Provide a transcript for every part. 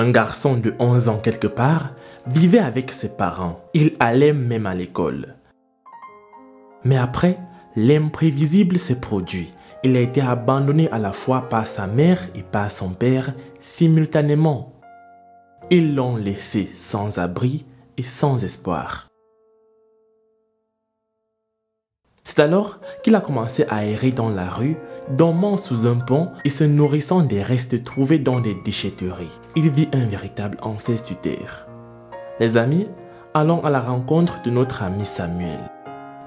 Un garçon de 11 ans quelque part vivait avec ses parents. Il allait même à l'école. Mais après, l'imprévisible s'est produit. Il a été abandonné à la fois par sa mère et par son père simultanément. Ils l'ont laissé sans abri et sans espoir. C'est alors qu'il a commencé à errer dans la rue, dormant sous un pont et se nourrissant des restes trouvés dans des déchetteries. Il vit un véritable enfer sur terre. Les amis, allons à la rencontre de notre ami Samuel.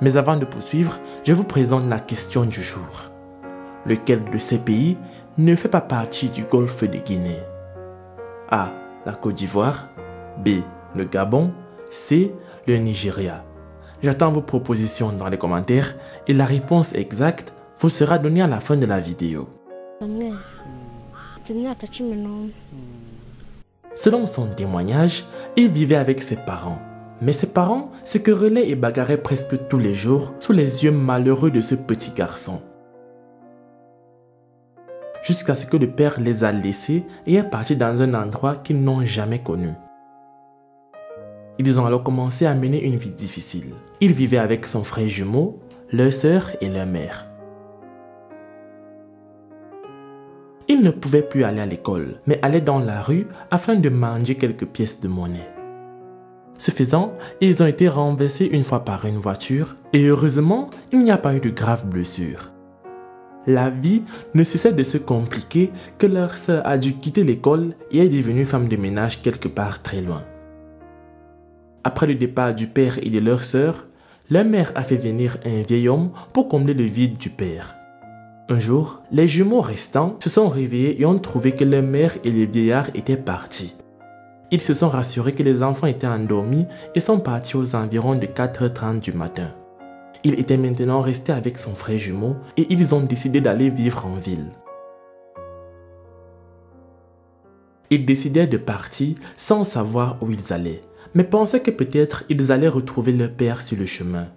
Mais avant de poursuivre, je vous présente la question du jour. Lequel de ces pays ne fait pas partie du golfe de Guinée? A. La Côte d'Ivoire. B. Le Gabon. C. Le Nigeria. J'attends vos propositions dans les commentaires et la réponse exacte vous sera donnée à la fin de la vidéo. Selon son témoignage, il vivait avec ses parents. Mais ses parents se querellaient et bagarraient presque tous les jours sous les yeux malheureux de ce petit garçon. Jusqu'à ce que le père les a laissés et est parti dans un endroit qu'ils n'ont jamais connu. Ils ont alors commencé à mener une vie difficile. Il vivait avec son frère jumeau, leur sœur et leur mère. Ils ne pouvaient plus aller à l'école, mais allaient dans la rue afin de manger quelques pièces de monnaie. Ce faisant, ils ont été renversés une fois par une voiture et heureusement, il n'y a pas eu de graves blessures. La vie ne cessait de se compliquer que leur sœur a dû quitter l'école et est devenue femme de ménage quelque part très loin. Après le départ du père et de leur sœur, leur mère a fait venir un vieil homme pour combler le vide du père. Un jour, les jumeaux restants se sont réveillés et ont trouvé que leur mère et le vieillard étaient partis. Ils se sont rassurés que les enfants étaient endormis et sont partis aux environs de 4h30 du matin. Il était maintenant resté avec son frère jumeau et ils ont décidé d'aller vivre en ville. Ils décidèrent de partir sans savoir où ils allaient, mais pensaient que peut-être ils allaient retrouver leur père sur le chemin.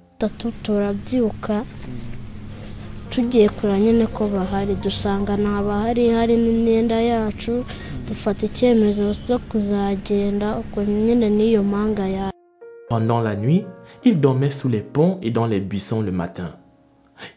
Tugiye kura nyine ko bahari dusanga ntabahari harimo imyenda yacu dufata icyemezo cyo kuzagenda uko nyine niyo manga ya. Pendant la nuit, ils dormaient sous les ponts et dans les buissons le matin.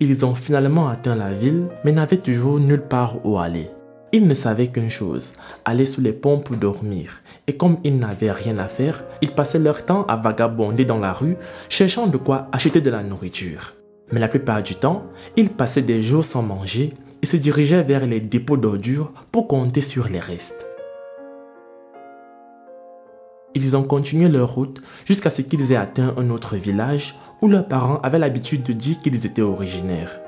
Ils ont finalement atteint la ville, mais n'avaient toujours nulle part où aller. Ils ne savaient qu'une chose, aller sous les ponts pour dormir. Et comme ils n'avaient rien à faire, ils passaient leur temps à vagabonder dans la rue, cherchant de quoi acheter de la nourriture. Mais la plupart du temps, ils passaient des jours sans manger et se dirigeaient vers les dépôts d'ordures pour compter sur les restes. Ils ont continué leur route jusqu'à ce qu'ils aient atteint un autre village où leurs parents avaient l'habitude de dire qu'ils étaient originaires.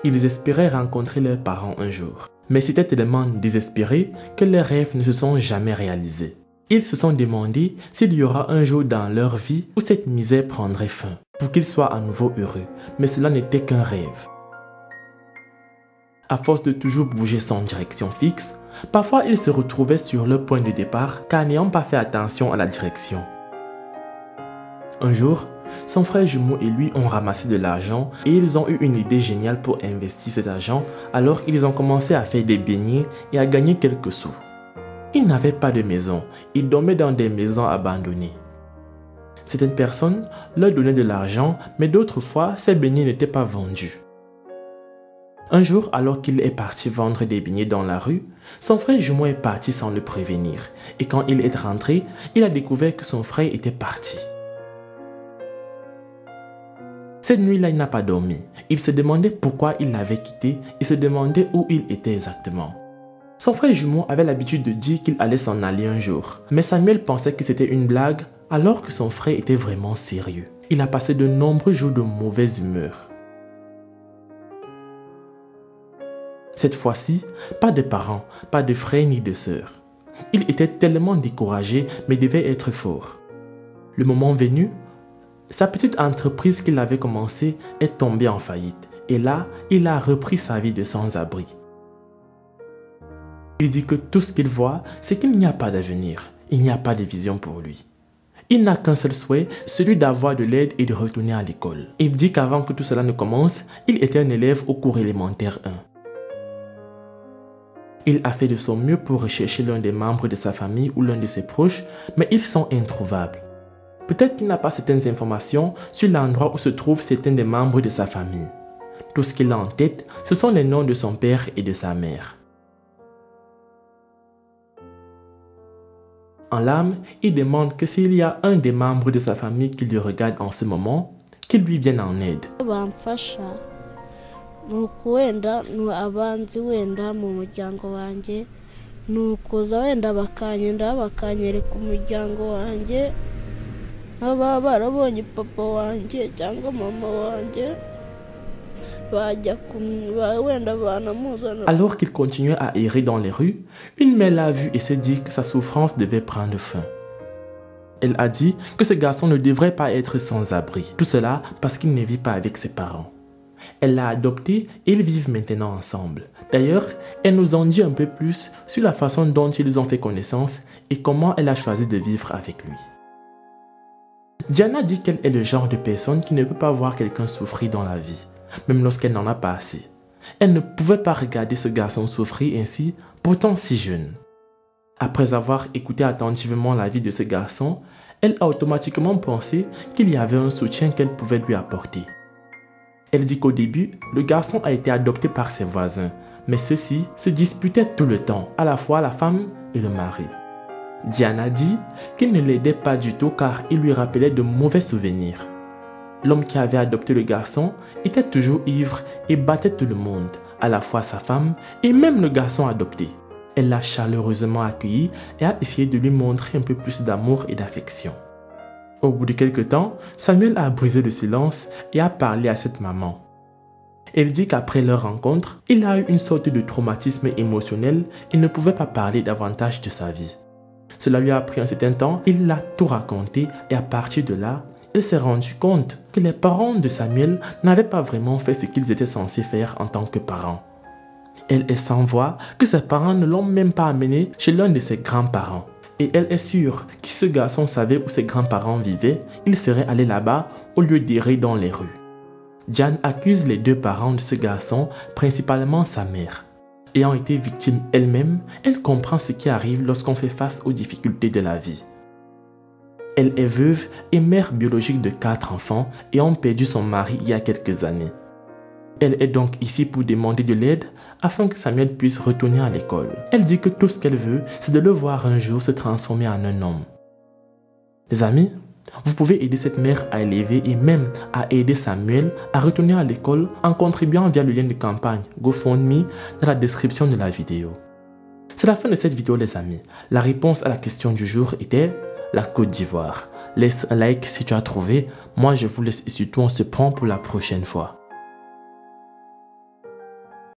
Ils espéraient rencontrer leurs parents un jour. Mais c'était tellement désespéré que leurs rêves ne se sont jamais réalisés. Ils se sont demandé s'il y aura un jour dans leur vie où cette misère prendrait fin, pour qu'ils soient à nouveau heureux, mais cela n'était qu'un rêve. À force de toujours bouger sans direction fixe, parfois ils se retrouvaient sur leur point de départ car n'ayant pas fait attention à la direction. Un jour, son frère jumeau et lui ont ramassé de l'argent et ils ont eu une idée géniale pour investir cet argent, alors ils ont commencé à faire des beignets et à gagner quelques sous. Ils n'avaient pas de maison, ils dormaient dans des maisons abandonnées. Certaines personnes leur donnaient de l'argent, mais d'autres fois, ces beignets n'étaient pas vendus. Un jour, alors qu'il est parti vendre des beignets dans la rue, son frère jumeau est parti sans le prévenir. Et quand il est rentré, il a découvert que son frère était parti. Cette nuit-là, il n'a pas dormi. Il se demandait pourquoi il l'avait quitté et se demandait où il était exactement. Son frère jumeau avait l'habitude de dire qu'il allait s'en aller un jour. Mais Samuel pensait que c'était une blague alors que son frère était vraiment sérieux. Il a passé de nombreux jours de mauvaise humeur. Cette fois-ci, pas de parents, pas de frères ni de sœurs. Il était tellement découragé mais devait être fort. Le moment venu, sa petite entreprise qu'il avait commencée est tombée en faillite. Et là, il a repris sa vie de sans-abri. Il dit que tout ce qu'il voit, c'est qu'il n'y a pas d'avenir. Il n'y a pas de vision pour lui. Il n'a qu'un seul souhait, celui d'avoir de l'aide et de retourner à l'école. Il dit qu'avant que tout cela ne commence, il était un élève au cours élémentaire 1. Il a fait de son mieux pour rechercher l'un des membres de sa famille ou l'un de ses proches, mais ils sont introuvables. Peut-être qu'il n'a pas certaines informations sur l'endroit où se trouvent certains des membres de sa famille. Tout ce qu'il a en tête, ce sont les noms de son père et de sa mère. En larmes, il demande que s'il y a un des membres de sa famille qui le regarde en ce moment, qu'il lui vienne en aide. Bamfasha nuko wenda abanzi wenda mu muryango wanjye nukuza wenda bakanyereka umuryango wanjye aba barabonye papa wanjye cyangwa mama wanjye bajya wenda banamuzana. Alors qu'il continuait à errer dans les rues, une mère l'a vu et s'est dit que sa souffrance devait prendre fin. Elle a dit que ce garçon ne devrait pas être sans abri. Tout cela parce qu'il ne vit pas avec ses parents. Elle l'a adopté et ils vivent maintenant ensemble. D'ailleurs, elle nous en dit un peu plus sur la façon dont ils ont fait connaissance et comment elle a choisi de vivre avec lui. Diana dit qu'elle est le genre de personne qui ne peut pas voir quelqu'un souffrir dans la vie, même lorsqu'elle n'en a pas assez. Elle ne pouvait pas regarder ce garçon souffrir ainsi, pourtant si jeune. Après avoir écouté attentivement la vie de ce garçon, elle a automatiquement pensé qu'il y avait un soutien qu'elle pouvait lui apporter. Elle dit qu'au début, le garçon a été adopté par ses voisins, mais ceux-ci se disputaient tout le temps, à la fois la femme et le mari. Diana dit qu'il ne l'aidait pas du tout car il lui rappelait de mauvais souvenirs. L'homme qui avait adopté le garçon était toujours ivre et battait tout le monde, à la fois sa femme et même le garçon adopté. Elle l'a chaleureusement accueilli et a essayé de lui montrer un peu plus d'amour et d'affection. Au bout de quelque temps, Samuel a brisé le silence et a parlé à cette maman. Elle dit qu'après leur rencontre, il a eu une sorte de traumatisme émotionnel et ne pouvait pas parler davantage de sa vie. Cela lui a pris un certain temps, il l'a tout raconté et à partir de là, elle s'est rendue compte que les parents de Samuel n'avaient pas vraiment fait ce qu'ils étaient censés faire en tant que parents. Elle est sans voix que ses parents ne l'ont même pas amené chez l'un de ses grands-parents. Et elle est sûre que si ce garçon savait où ses grands-parents vivaient, il serait allé là-bas au lieu d'errer dans les rues. Diane accuse les deux parents de ce garçon, principalement sa mère. Ayant été victime elle-même, elle comprend ce qui arrive lorsqu'on fait face aux difficultés de la vie. Elle est veuve et mère biologique de 4 enfants et a perdu son mari il y a quelques années. Elle est donc ici pour demander de l'aide afin que Samuel puisse retourner à l'école. Elle dit que tout ce qu'elle veut, c'est de le voir un jour se transformer en un homme. Les amis, vous pouvez aider cette mère à élever et même à aider Samuel à retourner à l'école en contribuant via le lien de campagne GoFundMe dans la description de la vidéo. C'est la fin de cette vidéo les amis. La réponse à la question du jour était la Côte d'Ivoire. Laisse un like si tu as trouvé. Moi je vous laisse et surtout on se prend pour la prochaine fois.